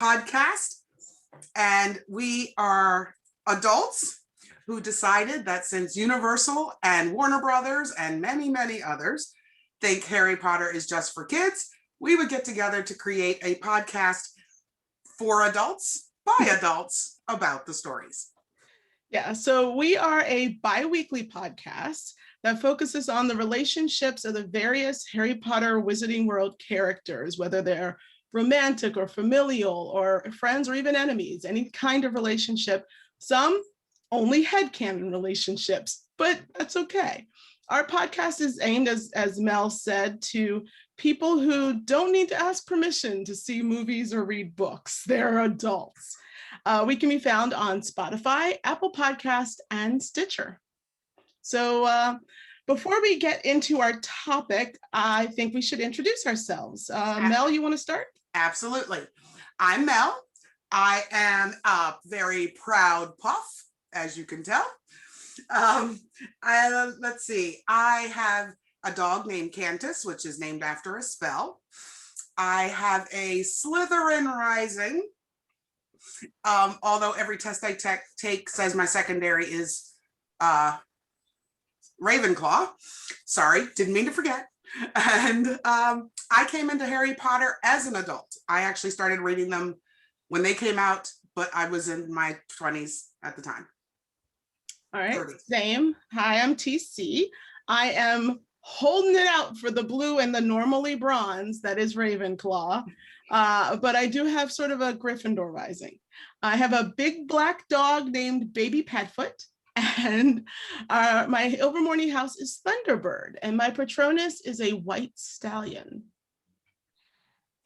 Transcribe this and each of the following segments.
podcast, and we are adults who decided that since Universal and Warner Brothers and many, many others think Harry Potter is just for kids, we would get together to create a podcast for adults by adults about the stories. Yeah, so we are a bi-weekly podcast that focuses on the relationships of the various Harry Potter Wizarding World characters, whether they're romantic or familial or friends or even enemies, any kind of relationship. Some only headcanon relationships, but that's okay. Our podcast is aimed, as Mel said, to people who don't need to ask permission to see movies or read books. They're adults. We can be found on Spotify, Apple Podcast, and Stitcher. So before we get into our topic, I think we should introduce ourselves. Mel, you want to start? Absolutely. I'm Mel. I am a very proud puff, as you can tell. Let's see. I have a dog named Cantus, which is named after a spell. I have a Slytherin rising. Although every test I take says my secondary is Ravenclaw. Sorry, didn't mean to forget. And I came into Harry Potter as an adult. I actually started reading them when they came out, but I was in my 20s at the time. All right, 30. Same. Hi, I'm TC. I am holding it out for the blue and the normally bronze that is Ravenclaw. But I do have sort of a Gryffindor rising. I have a big black dog named Baby Padfoot, and my Ilvermorny house is Thunderbird, and my Patronus is a white stallion.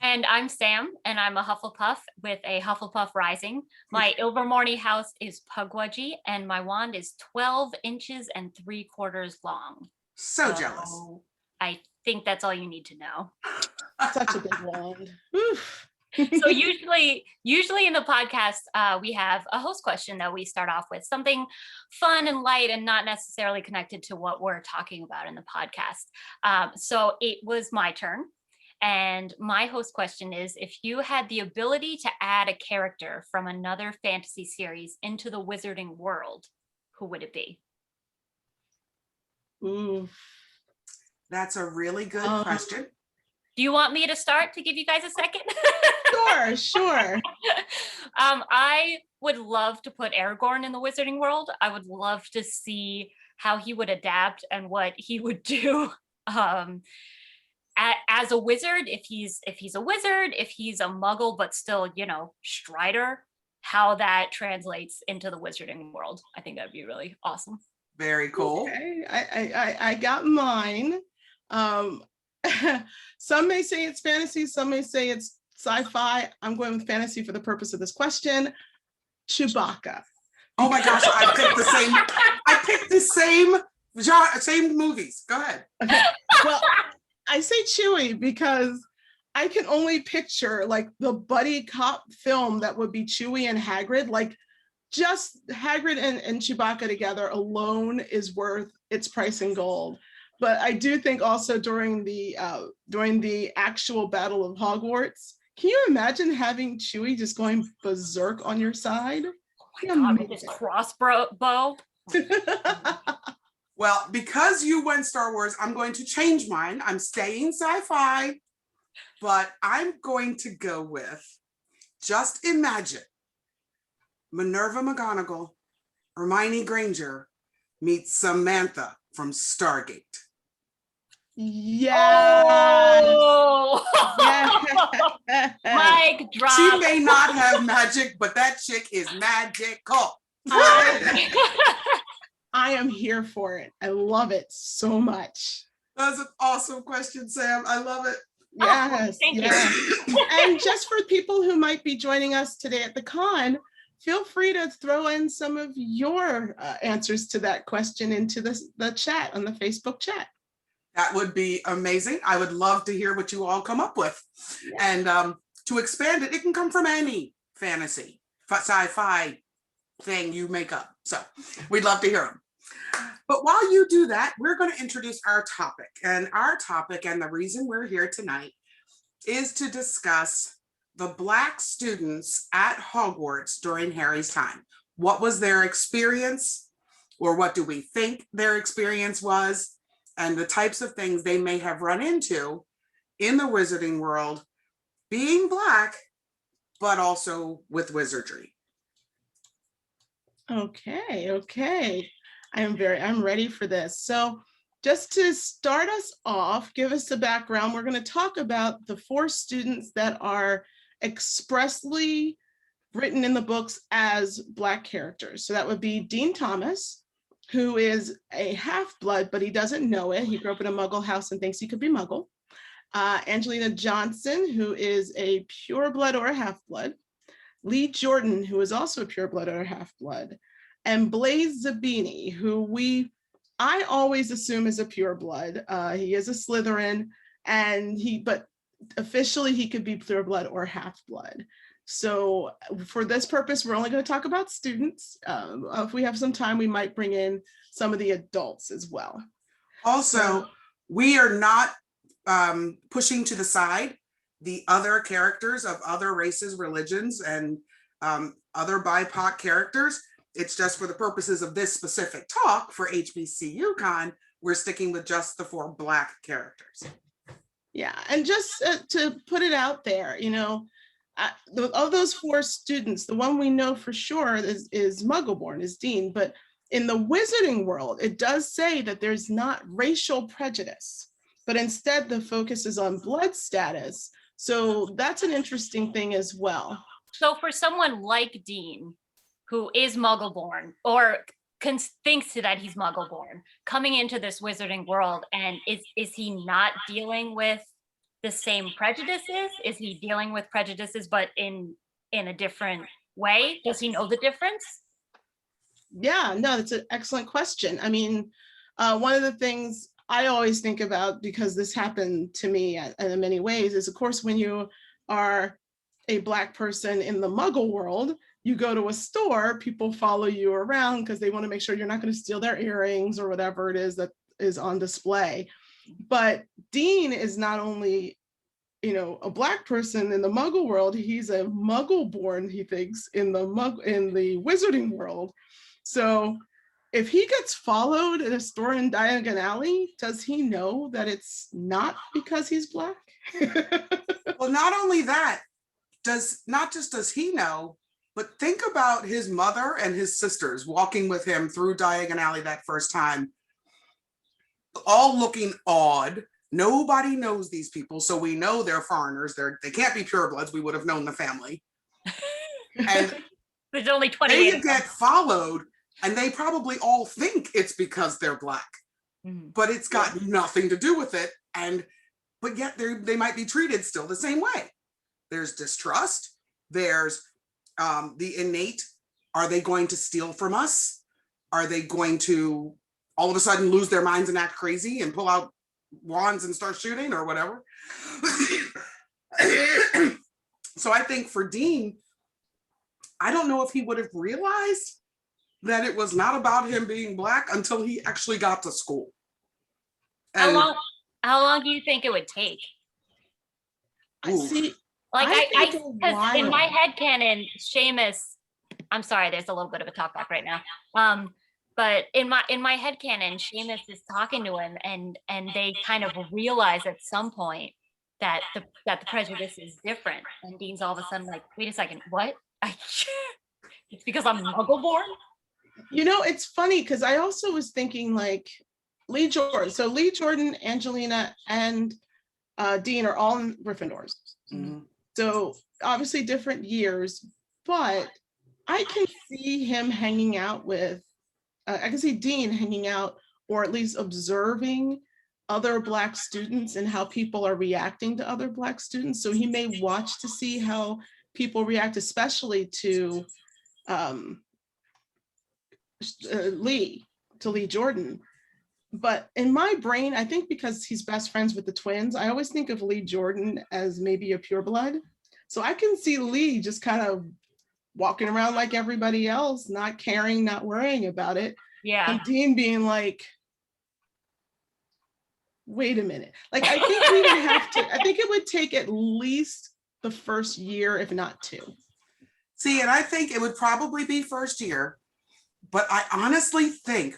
And I'm Sam, and I'm a Hufflepuff with a Hufflepuff rising. My Ilvermorny house is Pugwudgie, and my wand is 12 inches and 3/4 long. So jealous. I think that's all you need to know. Such a big wand. So usually in the podcast, we have a host question that we start off with, something fun and light and not necessarily connected to what we're talking about in the podcast. So it was my turn. And my host question is, if you had the ability to add a character from another fantasy series into the wizarding world, who would it be? Ooh. That's a really good question. Do you want me to start to give you guys a second? Sure. I would love to put Aragorn in the wizarding world. I would love to see how he would adapt and what he would do as a wizard. If he's a wizard, if he's a muggle, but still, Strider, how that translates into the wizarding world. I think that'd be really awesome. Very cool. Okay. I got mine. Some may say it's fantasy, some may say it's sci-fi. I'm going with fantasy for the purpose of this question. Chewbacca. Oh my gosh, I picked the same genre, same movies. Go ahead. Okay. Well, I say Chewie because I can only picture like the buddy cop film that would be Chewie and Hagrid. Like just Hagrid and Chewbacca together alone is worth its price in gold. But I do think also during the actual Battle of Hogwarts, can you imagine having Chewie just going berserk on your side? Oh my God, with his crossbow. Well, because you went Star Wars, I'm going to change mine. I'm staying sci-fi, but I'm going to go with, just imagine, Minerva McGonagall, Hermione Granger meets Samantha from Stargate. Yeah. Oh. Mic drop. She may not have magic, but that chick is magical. I am here for it. I love it so much. That's an awesome question, Sam. I love it. Yes. Thank you. And just for people who might be joining us today at the con, feel free to throw in some of your answers to that question into the chat on the Facebook chat. That would be amazing. I would love to hear what you all come up with. Yeah. And to expand it, it can come from any fantasy, sci-fi thing you make up. So we'd love to hear them. But while you do that, we're going to introduce our topic. And our topic, and the reason we're here tonight, is to discuss the Black students at Hogwarts during Harry's time. What was their experience, or what do we think their experience was, and the types of things they may have run into in the wizarding world, being Black, but also with wizardry. Okay. I'm ready for this. So just to start us off, give us the background. We're going to talk about the 4 students that are expressly written in the books as Black characters. So that would be Dean Thomas, who is a half-blood, but he doesn't know it. He grew up in a Muggle house and thinks he could be Muggle. Angelina Johnson, who is a pureblood or a half-blood. Lee Jordan, who is also a pureblood or a half-blood. And Blaise Zabini, who I always assume is a pureblood. He is a Slytherin, but officially he could be pureblood or half-blood. So for this purpose, we're only going to talk about students. If we have some time, we might bring in some of the adults as well. Also, we are not pushing to the side the other characters of other races, religions, and other BIPOC characters. It's just for the purposes of this specific talk for HBCU Con, we're sticking with just the 4 Black characters. Yeah, and just to put it out there, of those 4 students, the one we know for sure is Muggleborn, is Dean, but in the wizarding world, it does say that there's not racial prejudice, but instead the focus is on blood status. So that's an interesting thing as well. So for someone like Dean, who is Muggleborn or thinks that he's Muggleborn, coming into this wizarding world, and is he not dealing with the same prejudices? Is he dealing with prejudices, but in a different way? Does he know the difference? Yeah, no, that's an excellent question. I mean, one of the things I always think about, because this happened to me in many ways, is of course, when you are a Black person in the Muggle world, you go to a store, people follow you around because they want to make sure you're not going to steal their earrings or whatever it is that is on display. But Dean is not only, a Black person in the Muggle world, he's a Muggle-born, he thinks, in the wizarding world. So if he gets followed in a store in Diagon Alley, does he know that it's not because he's Black? Well, not only that, does he know, but think about his mother and his sisters walking with him through Diagon Alley that first time, all looking odd. Nobody knows these people, so we know they're foreigners. They can't be purebloods. We would have known the family. And there's only 28. They get followed, and they probably all think it's because they're Black, but it's got nothing to do with it. But yet they might be treated still the same way. There's distrust. There's the innate, are they going to steal from us? Are they going to all of a sudden lose their minds and act crazy and pull out wands and start shooting or whatever? So I think for Dean, I don't know if he would have realized that it was not about him being Black until he actually got to school. And how long do you think it would take? Because in my headcanon, Seamus, I'm sorry, there's a little bit of a talk back right now. But in my headcanon, Seamus is talking to him, and they kind of realize at some point that the prejudice is different. And Dean's all of a sudden like, wait a second, what? It's because I'm Muggle-born? It's funny because I also was thinking like Lee Jordan. So Lee Jordan, Angelina, and Dean are all in Gryffindors. Mm-hmm. So obviously different years, but I can see him hanging out with, I can see Dean hanging out or at least observing other Black students and how people are reacting to other Black students. So he may watch to see how people react, especially to Lee Jordan. But in my brain, I think because he's best friends with the twins, I always think of Lee Jordan as maybe a pureblood. So I can see Lee just kind of walking around like everybody else, not caring, not worrying about it. Yeah. And Dean being like, wait a minute. Like, I think we would have to, I think it would take at least the first year, if not two. See, and I think it would probably be first year, but I honestly think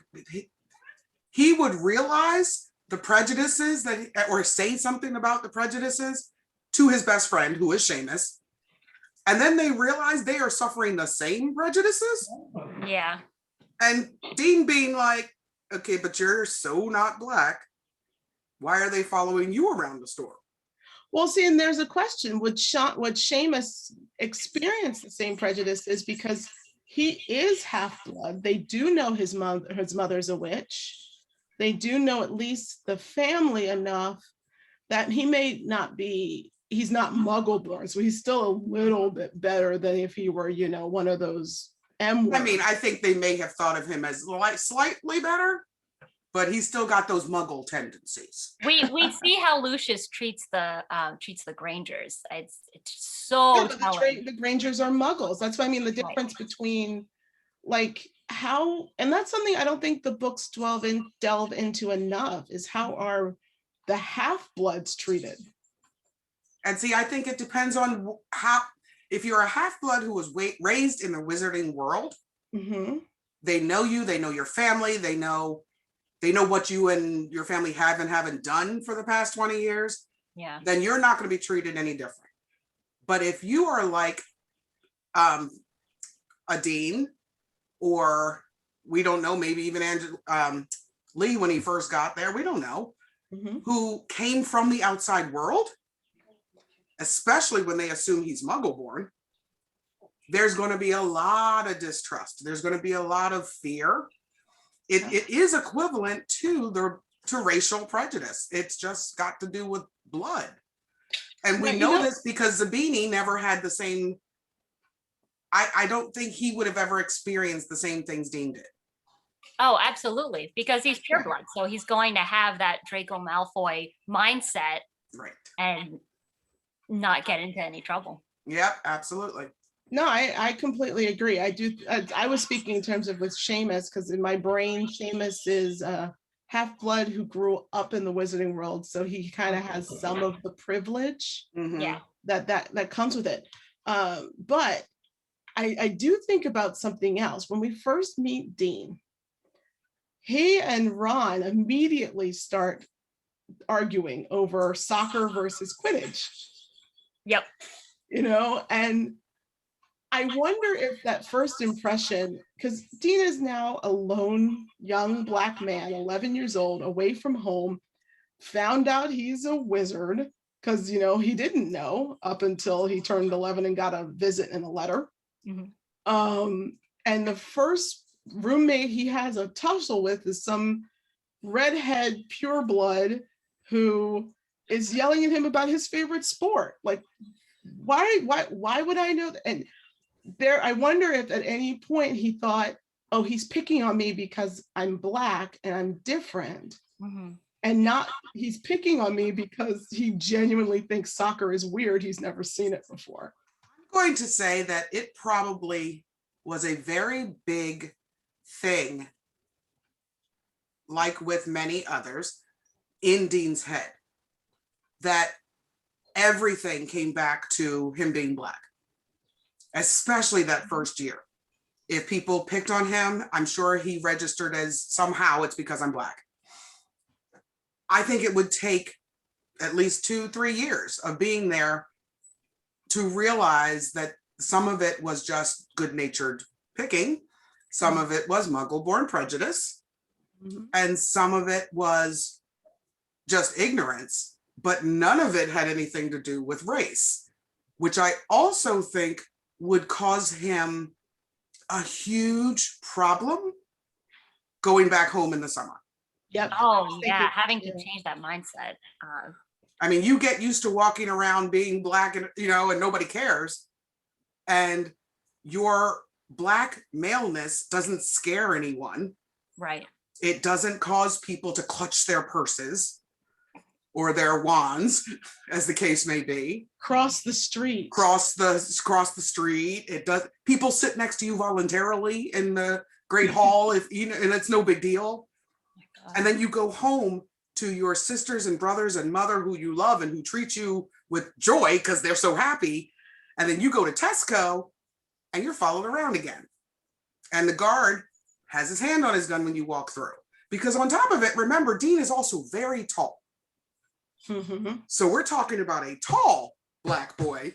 he would realize the prejudices or say something about the prejudices to his best friend, who is Seamus. And then they realize they are suffering the same prejudices. Yeah. And Dean being like, okay, but you're so not Black. Why are they following you around the store? Well, see, and there's a question, would Seamus experience the same prejudices because he is half-blood? They do know his mother's a witch. They do know at least the family enough that he may not be, he's not muggle born, so he's still a little bit better than if he were, you know, one of those M words. I mean, I think they may have thought of him as slightly better, but he's still got those muggle tendencies. We see how Lucius treats the Grangers. It's so telling. The Grangers are muggles. That's what I mean, the difference between like how, and that's something I don't think the books delve into enough, is how are the half-bloods treated? And see, I think it depends on how, if you're a half-blood who was raised in the wizarding world, they know you, they know your family, they know what you and your family have and haven't done for the past 20 years, then you're not going to be treated any different. But if you are like a Dean, or we don't know, maybe even Lee when he first got there, we don't know, who came from the outside world, especially when they assume he's Muggle born, there's going to be a lot of distrust. There's going to be a lot of fear. It is equivalent to racial prejudice. It's just got to do with blood. And we know this because Zabini never had the same, I don't think he would have ever experienced the same things Dean did. Oh, absolutely. Because he's pureblood. So he's going to have that Draco Malfoy mindset. Right. And not get into any trouble. Yep, absolutely. No, I completely agree. I was speaking in terms of with Seamus, because in my brain, Seamus is a half-blood who grew up in the wizarding world. So he kind of has some of the privilege that comes with it. But I do think about something else. When we first meet Dean, he and Ron immediately start arguing over soccer versus Quidditch. Yep. You know, and I wonder if that first impression, because Dean is now a lone young Black man, 11 years old, away from home, found out he's a wizard, because, you know, he didn't know up until he turned 11 and got a visit and a letter. And the first roommate he has a tussle with is some redhead pureblood who is yelling at him about his favorite sport. Like, why would I know that? And I wonder if at any point he thought, oh, he's picking on me because I'm Black and I'm different. And not, he's picking on me because he genuinely thinks soccer is weird. He's never seen it before. I'm going to say that it probably was a very big thing, like with many others, in Dean's head, that everything came back to him being Black, especially that first year. If people picked on him, I'm sure he registered as somehow it's because I'm Black. I think it would take at least 2-3 years of being there to realize that some of it was just good-natured picking, some of it was Muggle-born prejudice, and some of it was just ignorance, but none of it had anything to do with race, which I also think would cause him a huge problem going back home in the summer. Yep. Oh yeah, having to change that mindset. I mean, you get used to walking around being Black and, you know, and nobody cares. And your Black maleness doesn't scare anyone. Right. It doesn't cause people to clutch their purses or their wands, as the case may be. Cross the street. Cross the street. It does. People sit next to you voluntarily in the Great Hall, if you know, and it's no big deal. And then you go home to your sisters and brothers and mother who you love and who treat you with joy because they're so happy. And then you go to Tesco and you're followed around again. And the guard has his hand on his gun when you walk through. Because on top of it, remember, Dean is also very tall. So we're talking about a tall Black boy.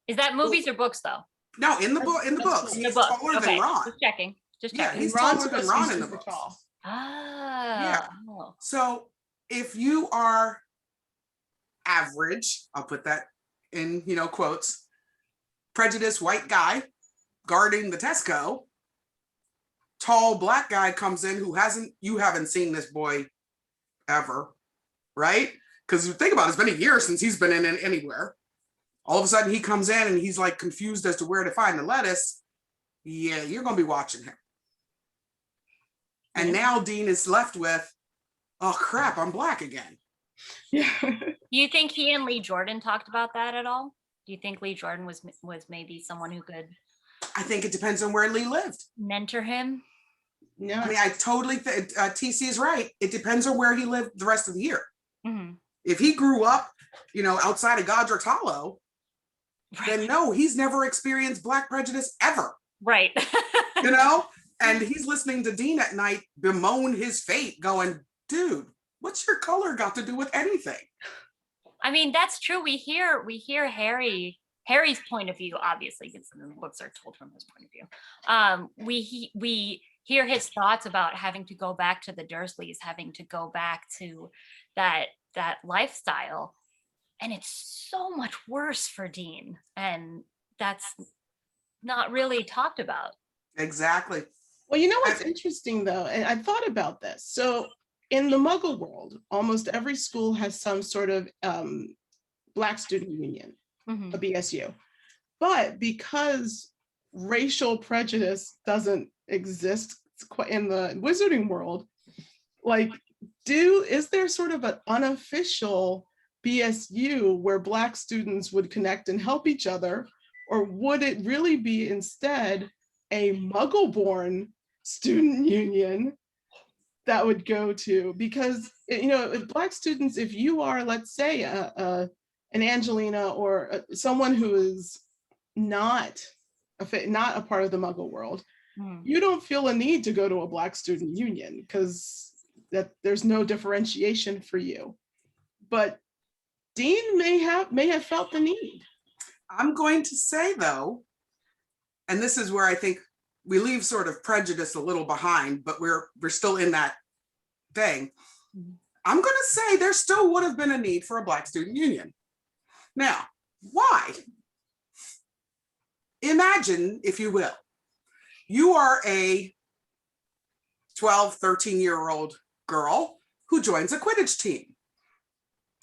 Is that movies or books though? No, in the books, In the he's books. taller Okay. than Ron. Just checking. Yeah, he's Ron's taller than supposed to be Ron in the super books. tall. Ah. Yeah. So if you are average, I'll put that in, quotes, prejudiced white guy guarding the Tesco, tall Black guy comes in who you haven't seen this boy ever, right? Because you think about it, it's been a year since he's been in anywhere. All of a sudden he comes in and he's like confused as to where to find the lettuce. Yeah, you're going to be watching him. And now Dean is left with, oh crap, I'm Black again. Yeah. Do you think he and Lee Jordan talked about that at all? Do you think Lee Jordan was maybe someone who could I think it depends on where Lee lived. mentor him? No. I mean, I totally think TC is right. It depends on where he lived the rest of the year. Mm-hmm. If he grew up, outside of Godric's Hollow, then no, he's never experienced Black prejudice ever. Right. And he's listening to Dean at night bemoan his fate, going, dude, what's your color got to do with anything? I mean, that's true. We hear Harry's point of view, obviously, because the books are told from his point of view. We hear his thoughts about having to go back to the Dursleys, having to go back to that lifestyle, and it's so much worse for Dean, and that's not really talked about. Exactly. Well, you know what's interesting though, and I thought about this. So in the Muggle world, almost every school has some sort of Black student union, Mm-hmm. a BSU. But because racial prejudice doesn't exist in the wizarding world, is there sort of an unofficial BSU where Black students would connect and help each other? Or would it really be instead a Muggle-born student union that would go to? Because, Black students, if you are, let's say, an Angelina or someone who is not a part of the Muggle world, you don't feel a need to go to a Black student union because there's no differentiation for you. But Dean may have felt the need. I'm going to say though, and this is where I think we leave sort of prejudice a little behind, but we're still in that thing. I'm going to say there still would have been a need for a Black student union. Now, why? Imagine, if you will, you are a 12, 13-year-old girl who joins a Quidditch team.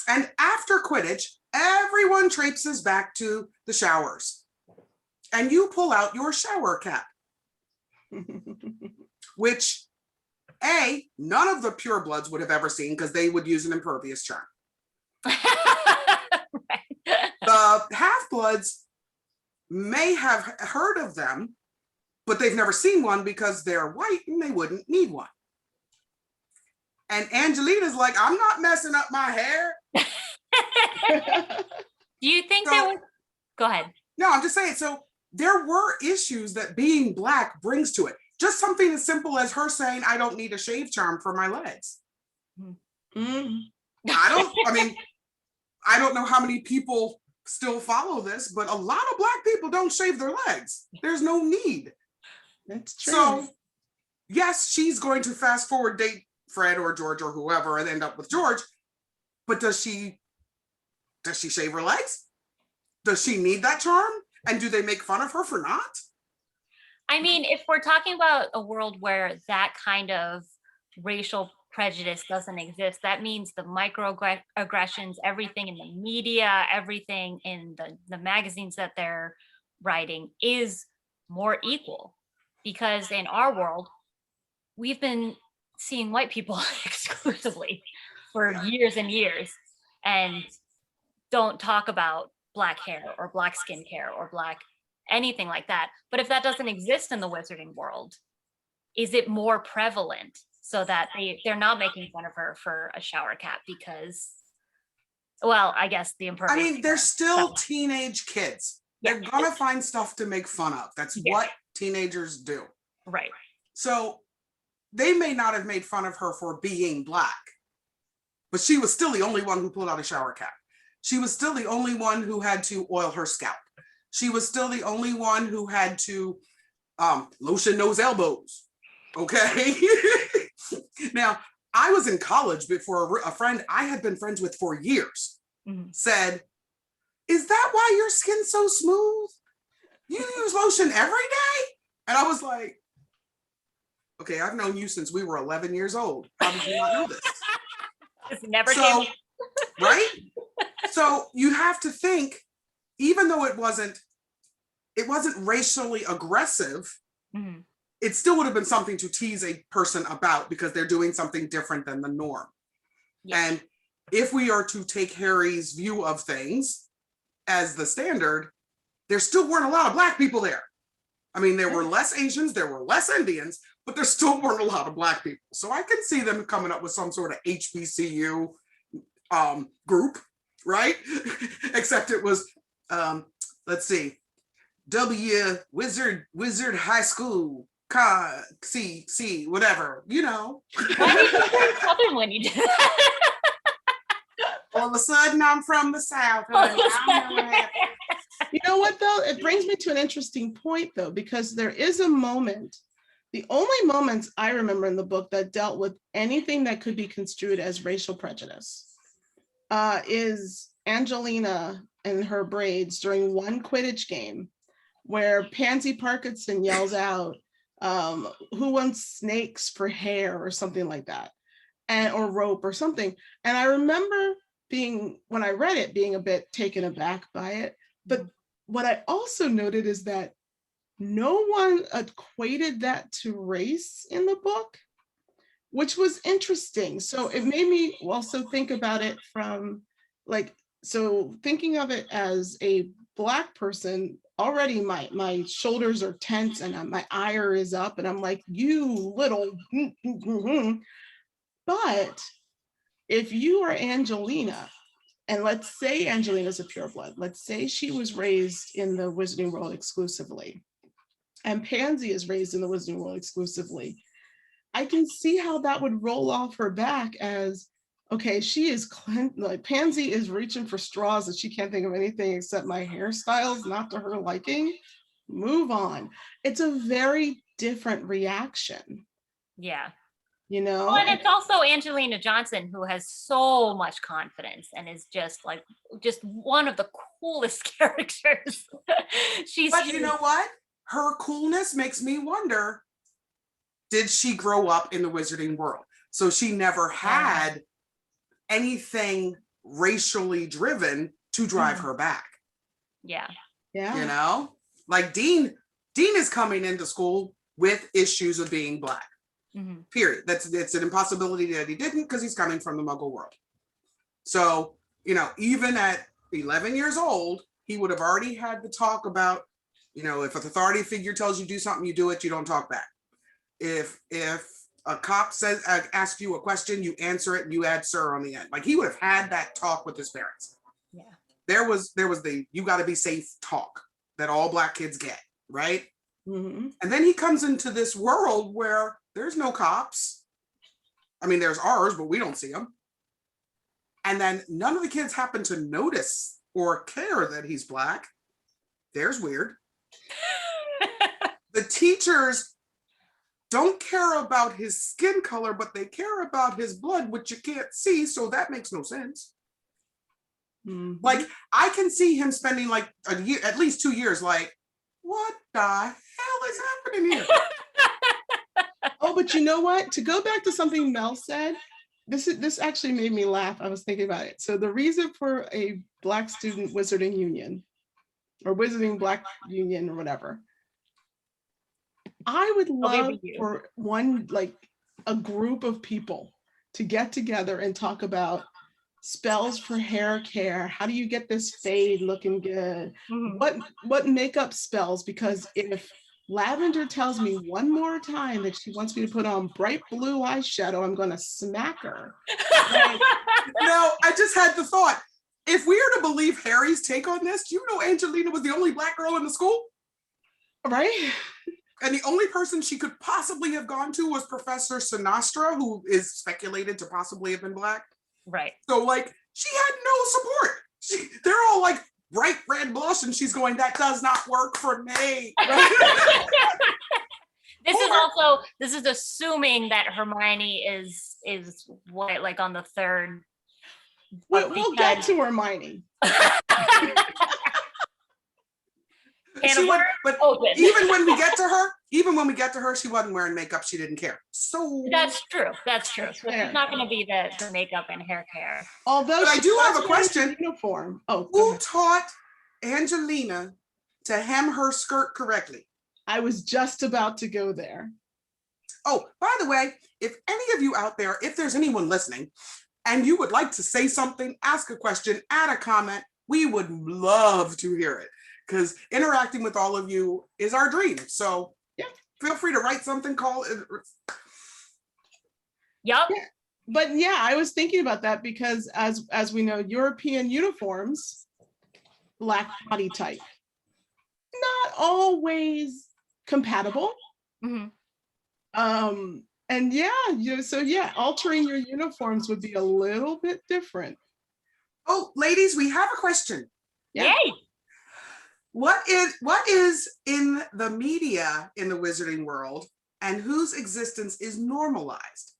And after Quidditch, everyone traipses back to the showers. And you pull out your shower cap, which none of the purebloods would have ever seen because they would use an impervious charm. Right. The half-bloods may have heard of them, but they've never seen one because they're white and they wouldn't need one. And Angelina's like, I'm not messing up my hair. Do you think there was? Go ahead. No, I'm just saying. So there were issues that being Black brings to it. Just something as simple as her saying, I don't need a shave charm for my legs. Mm. I don't know how many people still follow this, but a lot of Black people don't shave their legs. There's no need. That's true. So yes, she's going to fast forward date Fred or George or whoever and end up with George. But does she shave her legs? Does she need that charm? And do they make fun of her for not? I mean, if we're talking about a world where that kind of racial prejudice doesn't exist, that means the microaggressions, everything in the media, everything in the magazines that they're writing is more equal. Because in our world, we've been seeing white people exclusively for years and years and don't talk about Black hair or Black skin care or Black anything like that. But if that doesn't exist in the wizarding world, is it more prevalent so that they're not making fun of her for a shower cap because Well, I guess the I impervious. mean, they're still teenage kids. They're Yeah. gonna find stuff to make fun of. That's Yeah. what teenagers do. Right. So they may not have made fun of her for being Black, but she was still the only one who pulled out a shower cap. She was still the only one who had to oil her scalp. She was still the only one who had to lotion those elbows. Okay. Now, I was in college before a friend I had been friends with for years said, "Is that why your skin's so smooth? You use lotion every day?" And I was like, okay, I've known you since we were 11 years old. How did you not know this? It's never So, came. right? So you have to think, even though it wasn't racially aggressive, it still would have been something to tease a person about because they're doing something different than the norm. Yeah. And if we are to take Harry's view of things as the standard, there still weren't a lot of Black people there. I mean, there were less Asians, there were less Indians, but there still weren't a lot of Black people. So I can see them coming up with some sort of HBCU group, right? Except it was, let's see, Wizard High School, C, whatever, you know. Why did you say Southern when you did that? All of a sudden, I'm from the South. You know what, though? It brings me to an interesting point, though, because there is a moment, the only moments I remember in the book that dealt with anything that could be construed as racial prejudice is Angelina and her braids during one Quidditch game where Pansy Parkinson yells out, who wants snakes for hair or something like that, or rope or something. And I remember when I read it, being a bit taken aback by it. But what I also noted is that no one equated that to race in the book, which was interesting. So it made me also think about it from thinking of it as a Black person, already my shoulders are tense and my ire is up and I'm like, you little, but if you are Angelina, and let's say Angelina's a pureblood, let's say she was raised in the Wizarding World exclusively, and Pansy is raised in the Wizarding World exclusively, I can see how that would roll off her back as, okay, she is like Pansy is reaching for straws and she can't think of anything except my hairstyle's not to her liking. Move on. It's a very different reaction. Yeah. You know, well, and it's also Angelina Johnson, who has so much confidence and is just one of the coolest characters. But you know what? Her coolness makes me wonder, did she grow up in the Wizarding World? So she never had anything racially driven to drive her back. Yeah. Yeah. You know, like Dean is coming into school with issues of being Black. Period. It's an impossibility that he didn't, because he's coming from the Muggle world. So, you know, even at 11 years old, he would have already had the talk about, you know, if an authority figure tells you do something, you do it, you don't talk back. If a cop says, asks you a question, you answer it and you add "sir" on the end. Like, he would have had that talk with his parents. Yeah. There was the "you got to be safe" talk that all Black kids get, right? And then he comes into this world where there's no cops. I mean, there's ours, but we don't see them. And then none of the kids happen to notice or care that he's Black. There's weird. The teachers don't care about his skin color, but they care about his blood, which you can't see. So that makes no sense. Like, I can see him spending like a year, at least 2 years, like, what the hell is happening here? Oh, but you know what? To go back to something Mel said, this actually made me laugh. I was thinking about it. So the reason for a Black student wizarding union, or wizarding Black union, or whatever, I would love for a group of people to get together and talk about spells for hair care. How do you get this fade looking good? What makeup spells? Because if Lavender tells me one more time that she wants me to put on bright blue eyeshadow, I'm going to smack her. No, I just had the thought, if we are to believe Harry's take on this, do you know Angelina was the only Black girl in the school? Right? And the only person she could possibly have gone to was Professor Sinastra, who is speculated to possibly have been Black. Right. So, like, she had no support. They're all like bright red blush, and she's going, that does not work for me. Right? This is assuming that Hermione is what, like on the third. We'll get to Hermione. But even when we get to her, she wasn't wearing makeup. She didn't care. So that's true. So it's not going to be the makeup and hair care. Although I do have a question. Uniform. Oh, who taught Angelina to hem her skirt correctly? I was just about to go there. Oh, by the way, if any of you out there, if there's anyone listening, and you would like to say something, ask a question, add a comment, we would love to hear it, because interacting with all of you is our dream. So yeah, feel free to write something, call it. Yep. Yeah. But yeah, I was thinking about that because as we know, European uniforms, Black body type, not always compatible. Mm-hmm. And yeah, altering your uniforms would be a little bit different. Oh, ladies, we have a question. Yeah. Yay! What is in the media in the wizarding world, and whose existence is normalized?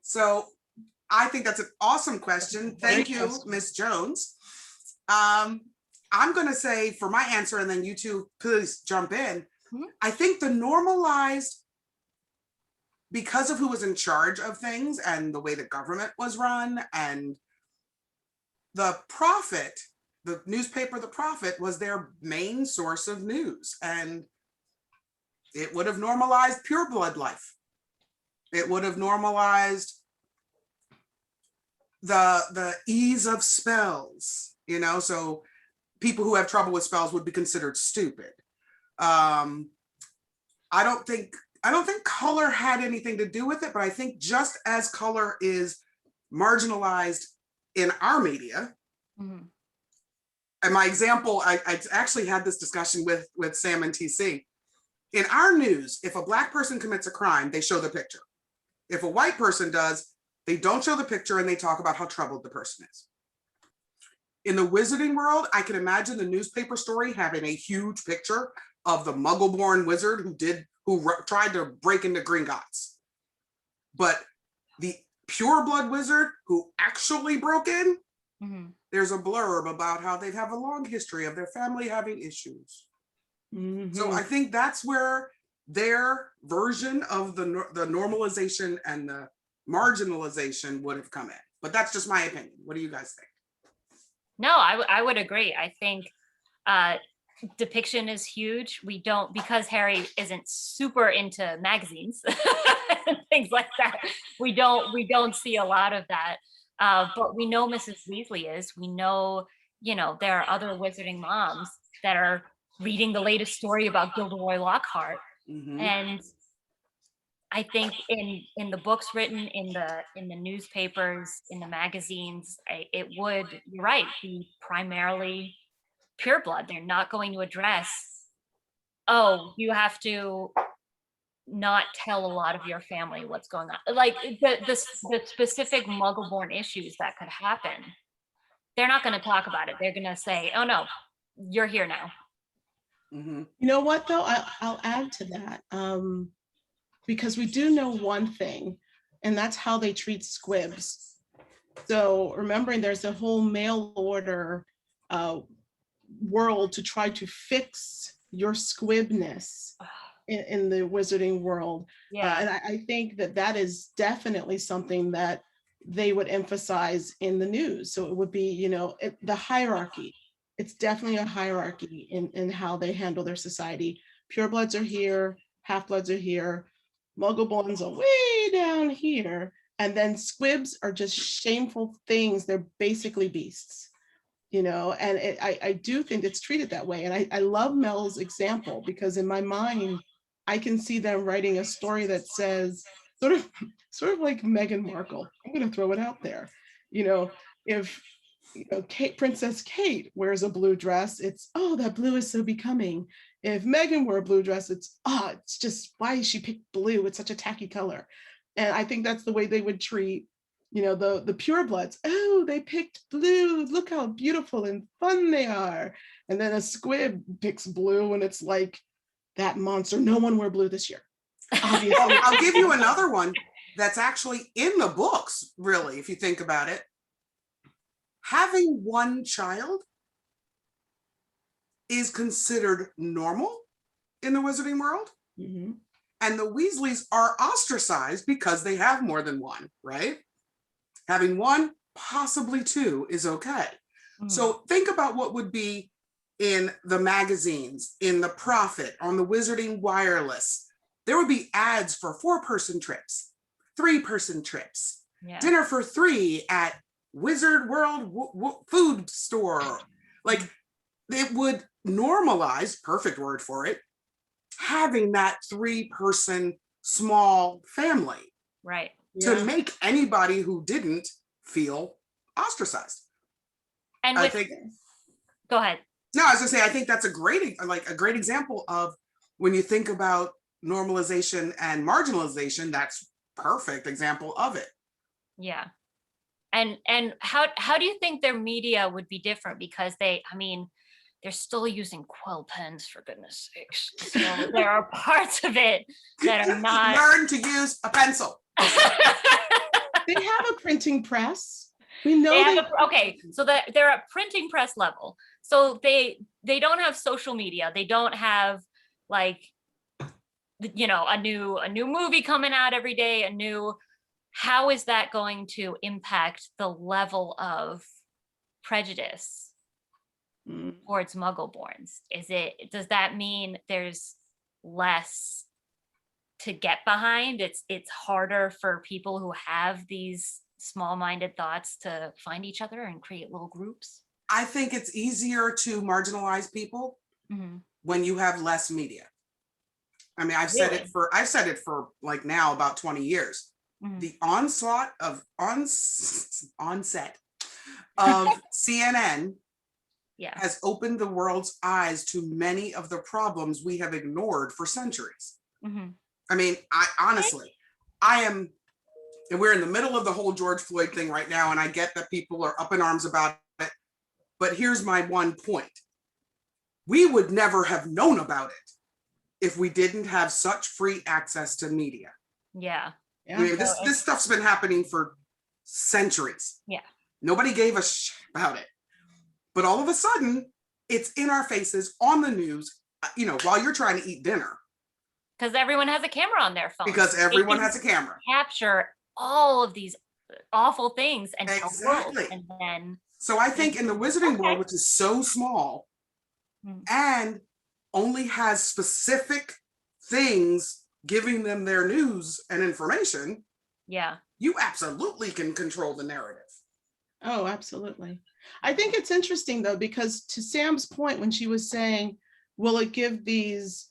So I think that's an awesome question. Thank you, Miss Jones. I'm going to say for my answer, and then you two please jump in. Mm-hmm. I think the normalized, because of who was in charge of things and the way the government was run, and the Prophet, the newspaper, the Prophet was their main source of news, and it would have normalized pureblood life. It would have normalized the ease of spells, so people who have trouble with spells would be considered stupid. I don't think color had anything to do with it, but I think just as color is marginalized in our media, mm-hmm. And my example, I actually had this discussion with Sam and TC. In our news, if a Black person commits a crime, they show the picture. If a white person does, they don't show the picture and they talk about how troubled the person is. In the wizarding world, I can imagine the newspaper story having a huge picture of the Muggle-born wizard who tried to break into Gringotts. But the pure-blood wizard who actually broke in, mm-hmm. There's a blurb about how they have a long history of their family having issues. Mm-hmm. So I think that's where their version of the normalization and the marginalization would have come in. But that's just my opinion. What do you guys think? No, I would agree. I think depiction is huge. We don't, because Harry isn't super into magazines and things like that, we don't see a lot of that. But we know Mrs. Weasley is. We know, there are other wizarding moms that are reading the latest story about Gilderoy Lockhart. Mm-hmm. And I think in the books written, in the newspapers, in the magazines, it would, you're right, be primarily pureblood. They're not going to address, you have to not tell a lot of your family what's going on. Like the specific Muggle-born issues that could happen. They're not going to talk about it. They're going to say, oh no, you're here now. Mm-hmm. You know what though? I'll add to that. Because we do know one thing, and that's how they treat squibs. So remembering there's a whole mail order world to try to fix your squibness in the wizarding world. Yeah. And I think that is definitely something that they would emphasize in the news. So it would be, the hierarchy. It's definitely a hierarchy in how they handle their society. Purebloods are here, half-bloods are here, Muggle-borns are way down here, and then squibs are just shameful things. They're basically beasts, and I do think it's treated that way. And I love Mel's example, because in my mind, I can see them writing a story that says, sort of like Meghan Markle. I'm going to throw it out there. If Princess Kate wears a blue dress, it's, oh, that blue is so becoming. If Meghan wore a blue dress, it's just, why she picked blue? It's such a tacky color. And I think that's the way they would treat, the purebloods. Oh, they picked blue. Look how beautiful and fun they are. And then a squib picks blue, and it's like, that monster. No one wore blue this year. Obviously. I'll give you another one that's actually in the books, really, if you think about it. Having one child is considered normal in the wizarding world. Mhm. And the Weasleys are ostracized because they have more than one, right? Having one, possibly two, is okay. So think about what would be in the magazines, in the Prophet, on the Wizarding Wireless. There would be ads for 4-person trips, 3-person trips, dinner for 3 at Wizard World food store. Like, it would normalize, perfect word for it, having that 3-person small family. Right. To make anybody who didn't feel ostracized. And I think, go ahead. No, I was gonna say, I think that's a great example of when you think about normalization and marginalization, that's perfect example of it. Yeah. And how do you think their media would be different? Because they're still using quill pens, for goodness sakes. So there are parts of it that are not. Learn to use a pencil. They have a printing press. We know so they're at printing press level. So they don't have social media. They don't have a new movie coming out every day, how is that going to impact the level of prejudice towards Muggle-borns? Does that mean there's less to get behind? It's harder for people who have these small-minded thoughts to find each other and create little groups? I think it's easier to marginalize people when you have less media. I mean, I've said it for like now about 20 years. The onset of CNN has opened the world's eyes to many of the problems we have ignored for centuries. I mean, and we're in the middle of the whole George Floyd thing right now, and I get that people are up in arms about it, but here's my one point. We would never have known about it if we didn't have such free access to media. Yeah. I mean, this stuff's been happening for centuries. Yeah. Nobody gave a shit about it. But all of a sudden, it's in our faces on the news, while you're trying to eat dinner. Because everyone has a camera on their phone. Because everyone has a camera. Capture all of these awful things and exactly. And then. So I think in the wizarding world, which is so small and only has specific things giving them their news and information, you absolutely can control the narrative. Oh, absolutely. I think it's interesting though, because to Sam's point, when she was saying, will it give these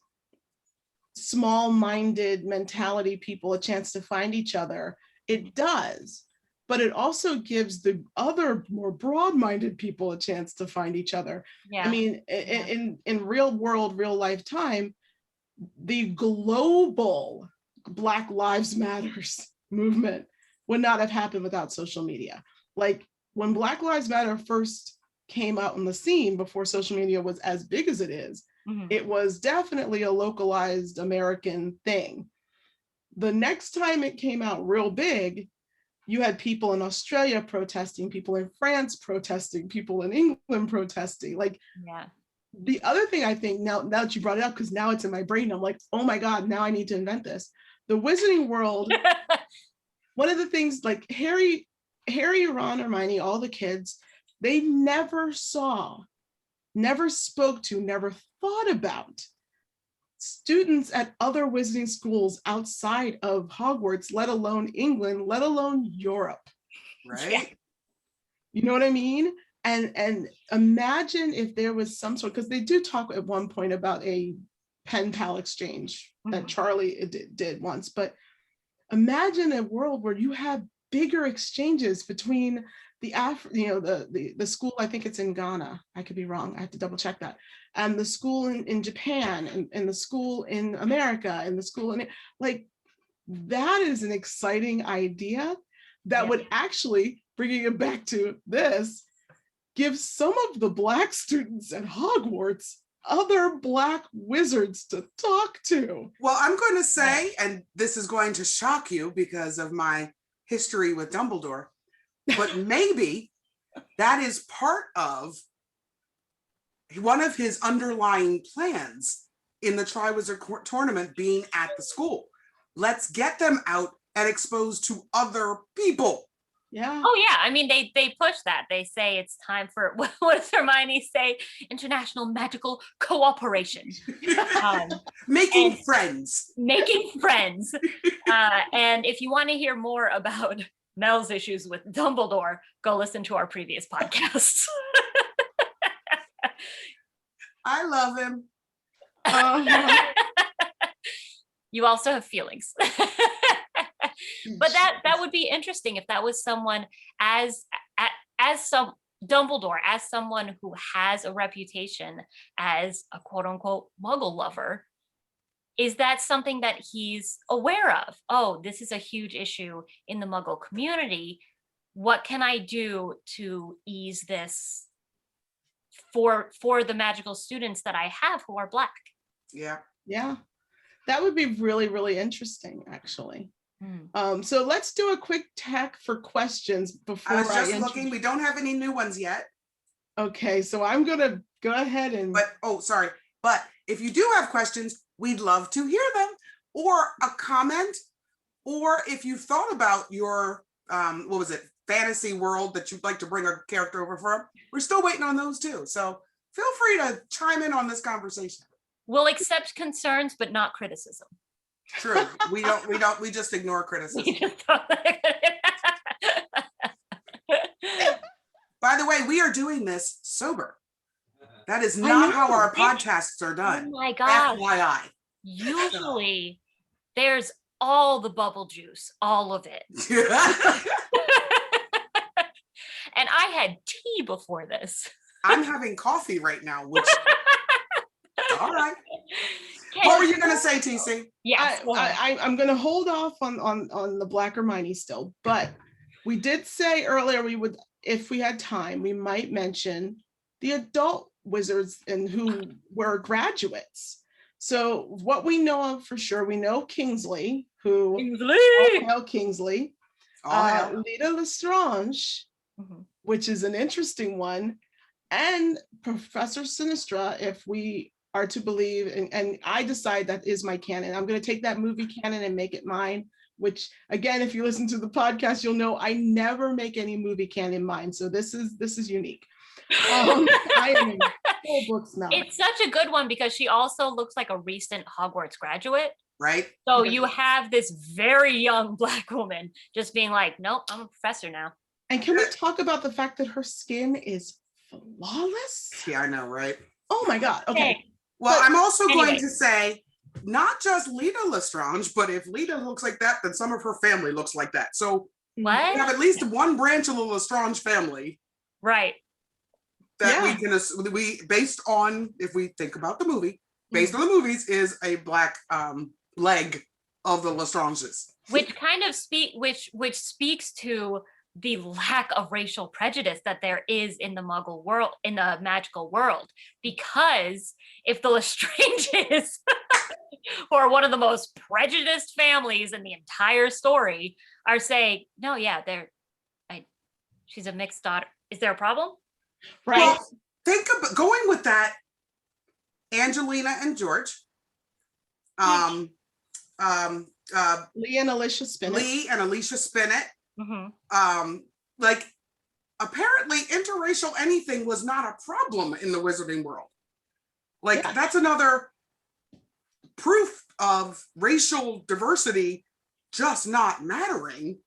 small-minded mentality people a chance to find each other? It does, but it also gives the other more broad-minded people a chance to find each other. I mean, in real world, real life time, the global Black Lives Matters movement would not have happened without social media. Like, when Black Lives Matter first came out on the scene before social media was as big as it is, it was definitely a localized American thing. The next time it came out real big, you had people in Australia protesting, people in France protesting, people in England protesting. The other thing I think, now that you brought it up, because now it's in my brain, I'm like, oh my God, now I need to invent this. The Wizarding World, one of the things, like Harry, Ron, Hermione, all the kids, they never saw, never spoke to, never thought about students at other wizarding schools outside of Hogwarts, let alone England, let alone Europe. Right. You know what I mean? And imagine if there was some sort, because they do talk at one point about a pen pal exchange that Charlie did once, but imagine a world where you have bigger exchanges between the school, I think it's in Ghana, I could be wrong, I have to double check that, and the school in Japan, and the school in America, and the school in, like, that is an exciting idea that would actually, bringing it back to this, give some of the Black students at Hogwarts other Black wizards to talk to. Well, I'm going to say, and this is going to shock you because of my history with Dumbledore, but maybe that is part of one of his underlying plans in the Triwizard Tournament being at the school. Let's get them out and exposed to other people. Yeah. Oh yeah, I mean they push that. They say it's time for what does Hermione say? International magical cooperation. Making friends. Making friends. And if you want to hear more about Mel's issues with Dumbledore, go listen to our previous podcasts. I love him. You also have feelings. But that would be interesting if that was someone as some Dumbledore, as someone who has a reputation as a quote unquote Muggle lover. Is that something that he's aware of? Oh, this is a huge issue in the Muggle community. What can I do to ease this for the magical students that I have who are Black? Yeah. Yeah. That would be really, really interesting, actually. So let's do a quick tech for questions before I was just looking. We don't have any new ones yet. Okay, so I'm gonna go ahead and. But if you do have questions, we'd love to hear them, or a comment, or if you thought about your fantasy world that you'd like to bring a character over from. We're still waiting on those too. So feel free to chime in on this conversation. We'll accept concerns, but not criticism. True. We just ignore criticism. By the way, we are doing this sober. That is not how our podcasts are done. Oh my gosh. FYI. Usually there's all the bubble juice, all of it. And I had tea before this. I'm having coffee right now, which all right. What were you going to say, TC? Yes. I'm going to hold off on the Black Hermione still, but we did say earlier we would, if we had time, we might mention the adult wizards and who were graduates. So what we know of for sure, we know Kingsley, Kingsley, Lita Lestrange, which is an interesting one, and Professor Sinistra, if we are to believe, and I decide that is my canon. I'm going to take that movie canon and make it mine, which again, if you listen to the podcast, you'll know I never make any movie canon mine. So this is unique. I am in full books now. It's such a good one because she also looks like a recent Hogwarts graduate. Right. So you have this very young Black woman just being like, nope, I'm a professor now. And can we talk about the fact that her skin is flawless? Yeah, I know, right? Oh my God. Okay. Well, I'm also going to say, not just Lita Lestrange, but if Lita looks like that, then some of her family looks like that. So what? We have at least one branch of the Lestrange family. Right. That we based on, if we think about the movie, based on the movies, is a Black leg of the Lestranges. Which kind of which speaks to the lack of racial prejudice that there is in the Muggle world, in the magical world. Because if the Lestranges, who are one of the most prejudiced families in the entire story, are saying, no, yeah, she's a mixed daughter. Is there a problem? Right. Well, think about going with that. Angelina and George. Lee and Alicia Spinnet. Like, apparently interracial anything was not a problem in the wizarding world. Like, that's another proof of racial diversity just not mattering.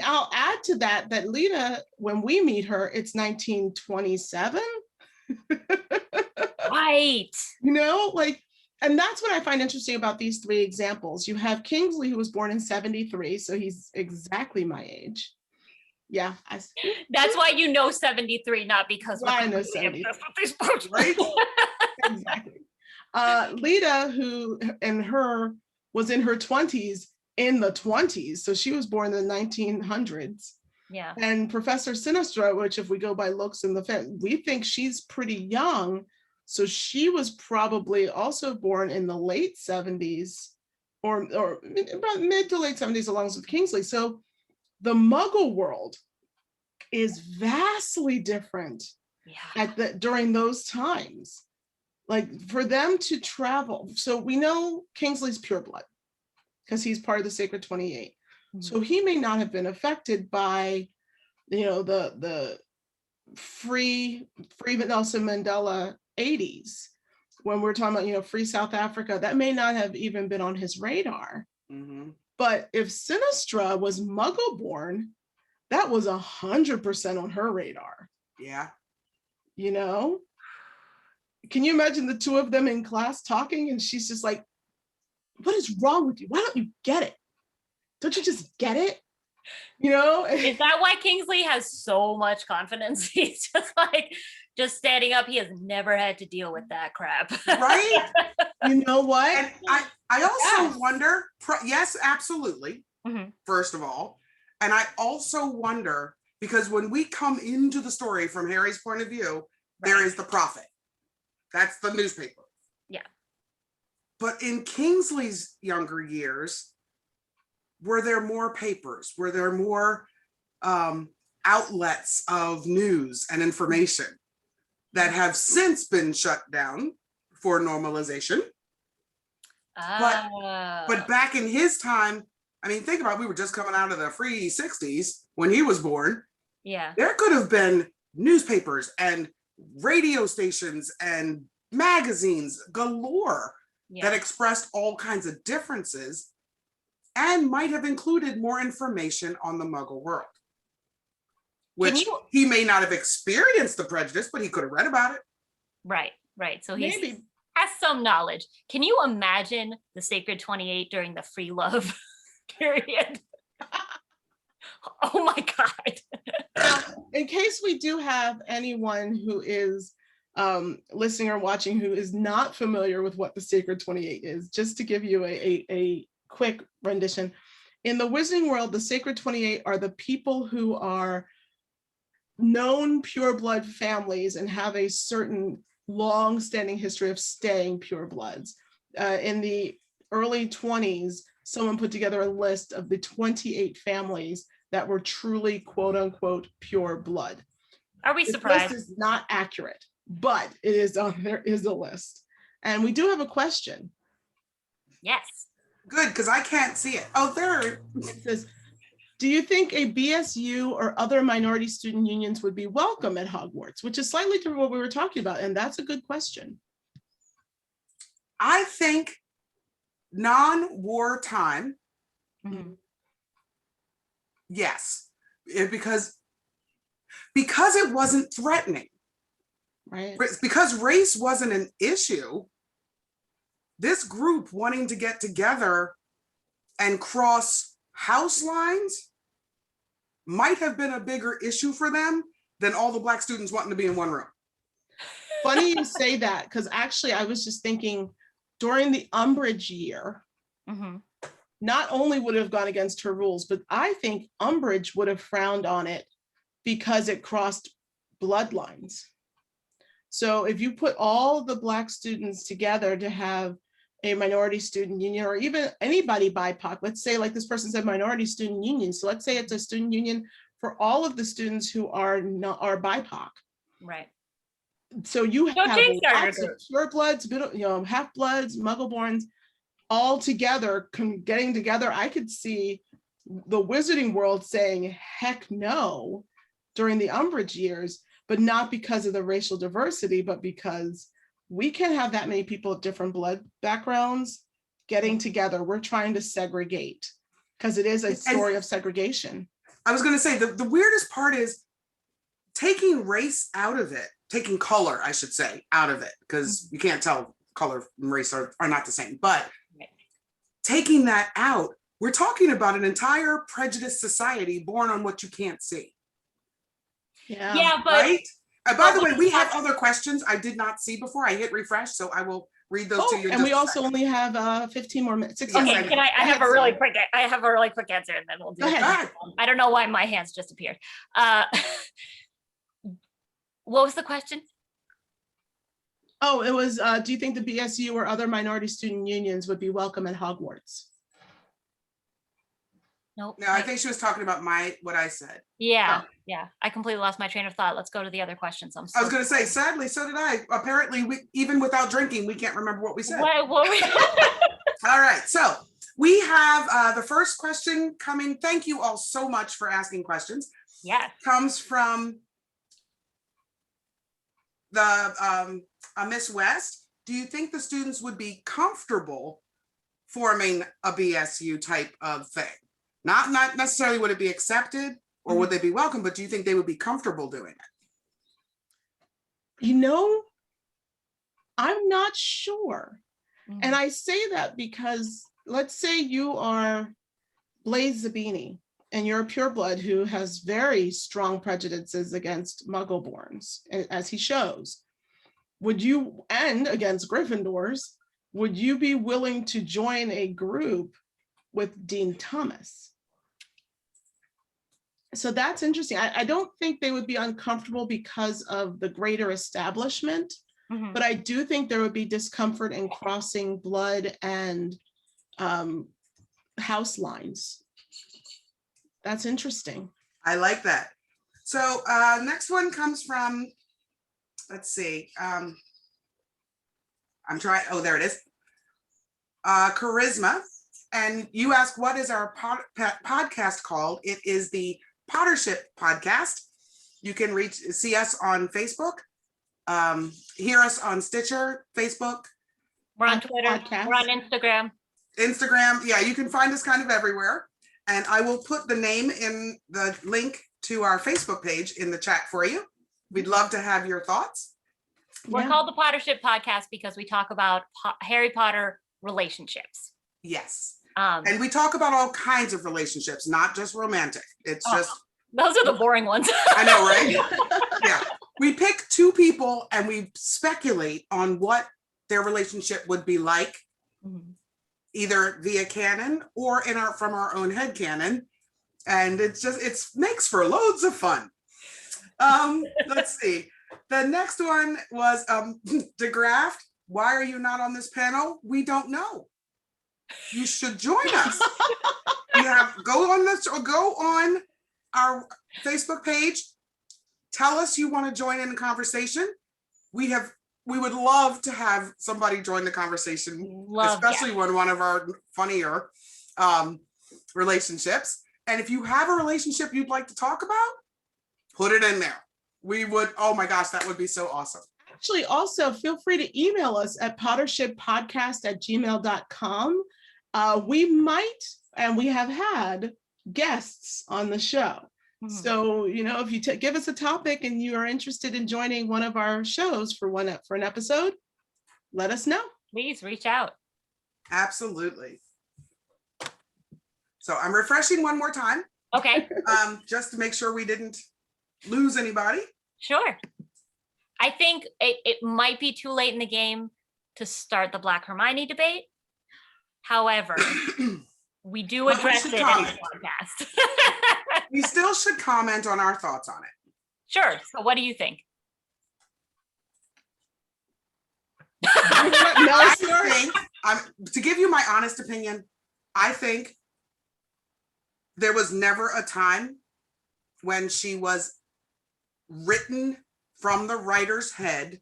I'll add to that Lita, when we meet her, it's 1927. Right. You know, like, And that's what I find interesting about these three examples. You have Kingsley, who was born in 73, so he's exactly my age. Yeah. That's why you know 73, not because I know 73. Right? Exactly. Lita, who was in her 20s in the 20s, so she was born in the 1900s. Yeah. And Professor Sinistra, which if we go by looks in the film, we think she's pretty young. So she was probably also born in the late 70s or about mid to late 70s along with Kingsley. So the Muggle world is vastly different during those times. Like for them to travel. So we know Kingsley's pureblood because he's part of the Sacred 28. Mm-hmm. So he may not have been affected by, the free Nelson Mandela 80s. When we're talking about, free South Africa, that may not have even been on his radar. Mm-hmm. But if Sinistra was Muggle born, that was 100% on her radar. Yeah. Can you imagine the two of them in class talking and she's just like, what is wrong with you? Why don't you get it? Don't you just get it? Is that why Kingsley has so much confidence? He's just standing up. He has never had to deal with that crap. Right? You know what? And I also wonder, yes, absolutely. Mm-hmm. First of all. And I also wonder, because when we come into the story from Harry's point of view, there is the prophet. That's the newspaper. Yeah. But in Kingsley's younger years, were there more papers? Were there more outlets of news and information that have since been shut down for normalization? But back in his time, I mean, think about it, we were just coming out of the free 60s when he was born. Yeah. There could have been newspapers and radio stations and magazines galore that expressed all kinds of differences and might have included more information on the Muggle world, which he may not have experienced the prejudice, but he could have read about it. Right. So he has some knowledge. Can you imagine the Sacred 28 during the free love period? Oh my God. In case we do have anyone who is listening or watching who is not familiar with what the Sacred 28 is, just to give you a quick rendition. In the Wizarding world, the Sacred 28 are the people who are known pureblood families and have a certain long-standing history of staying purebloods. In the early 20s, someone put together a list of the 28 families that were truly quote unquote pure blood. Are we surprised? This is not accurate, but it is there is a list. And we do have a question. Yes. Good, because I can't see it. Oh, there. It says, do you think a BSU or other minority student unions would be welcome at Hogwarts? Which is slightly different what we were talking about. And that's a good question. I think non-war time, yes, because it wasn't threatening. Right. Because race wasn't an issue, this group wanting to get together and cross house lines might have been a bigger issue for them than all the Black students wanting to be in one room. Funny you say that, because actually I was just thinking during the Umbridge year, not only would it have gone against her rules, but I think Umbridge would have frowned on it because it crossed bloodlines. So if you put all the Black students together to have a minority student union, or even anybody BIPOC, let's say like this person said minority student union. So let's say it's a student union for all of the students who are BIPOC. Right. So you have lots of purebloods, half-bloods, Muggle-borns, all together, getting together. I could see the Wizarding world saying heck no during the Umbridge years, but not because of the racial diversity, but because we can't have that many people of different blood backgrounds getting together. We're trying to segregate because it is a story of segregation. I was going to say the weirdest part is taking race out of it, taking color, I should say, out of it, because you can't tell color and race are not the same. But Right. taking that out, we're talking about an entire prejudiced society born on what you can't see. Yeah, but Right? By the way, we have that's- other questions I did not see before. I hit refresh, so I will read those to you. in And we just a also second. only have 15 more minutes. 16 Yes, more okay, minutes. can I Go have ahead, a really Sarah. quick I have a really quick answer and then we'll do Go it. ahead. I don't know why my hands just appeared. What was the question? Oh, it was, do you think the BSU or other minority student unions would be welcome at Hogwarts? Nope. No, I think she was talking about what I said. Yeah, Oh. yeah. I completely lost my train of thought. Let's go to the other questions. I was going to say, sadly, so did I. Apparently, even without drinking, we can't remember what we said. What were we? All right, so we have the first question coming. Thank you all so much for asking questions. Yeah. Comes from the Miss West. Do you think the students would be comfortable forming a BSU type of thing? Not necessarily would it be accepted or would they be welcome, but do you think they would be comfortable doing it? You know, I'm not sure. Mm. And I say that because let's say you are Blaze Zabini and you're a pureblood who has very strong prejudices against Muggleborns, as he shows. Would you, and against Gryffindors, would you be willing to join a group with Dean Thomas? So that's interesting. I don't think they would be uncomfortable because of the greater establishment, Mhm. but I do think there would be discomfort in crossing blood and house lines. That's interesting. I like that. So next one comes from, let's see. I'm trying, oh, there it is. Charisma. And you ask, what is our podcast called? It is the Pottership Podcast. You can see us on Facebook, hear us on Stitcher, Facebook. We're on Apple Twitter. Podcasts. We're on Instagram. Instagram. Yeah, you can find us kind of everywhere. And I will put the name in the link to our Facebook page in the chat for you. We'd love to have your thoughts. We're Yeah. called the Pottership Podcast because we talk about Harry Potter relationships. Yes. And we talk about all kinds of relationships, not just romantic. It's just, Those are the boring ones. I know, right? Yeah. We pick two people and we speculate on what their relationship would be like, either via canon or from our own head canon. And it makes for loads of fun. Let's see. The next one was DeGraft. Why are you not on this panel? We don't know. You should join us. Go on our Facebook page. Tell us you want to join in the conversation. We would love to have somebody join the conversation, especially when one of our funnier relationships. And if you have a relationship you'd like to talk about, put it in there. We would, oh my gosh, that would be so awesome. Actually, also feel free to email us at pottershippodcast@gmail.com. We might, and we have had guests on the show. So, if you give us a topic and you are interested in joining one of our shows for an episode, let us know. Please reach out. Absolutely. So I'm refreshing one more time. Okay. Just to make sure we didn't lose anybody. Sure. I think it might be too late in the game to start the Black Hermione debate. However, we do address it in the podcast. We still should comment on our thoughts on it. Sure. So what do you think? To give you my honest opinion, I think there was never a time when she was written from the writer's head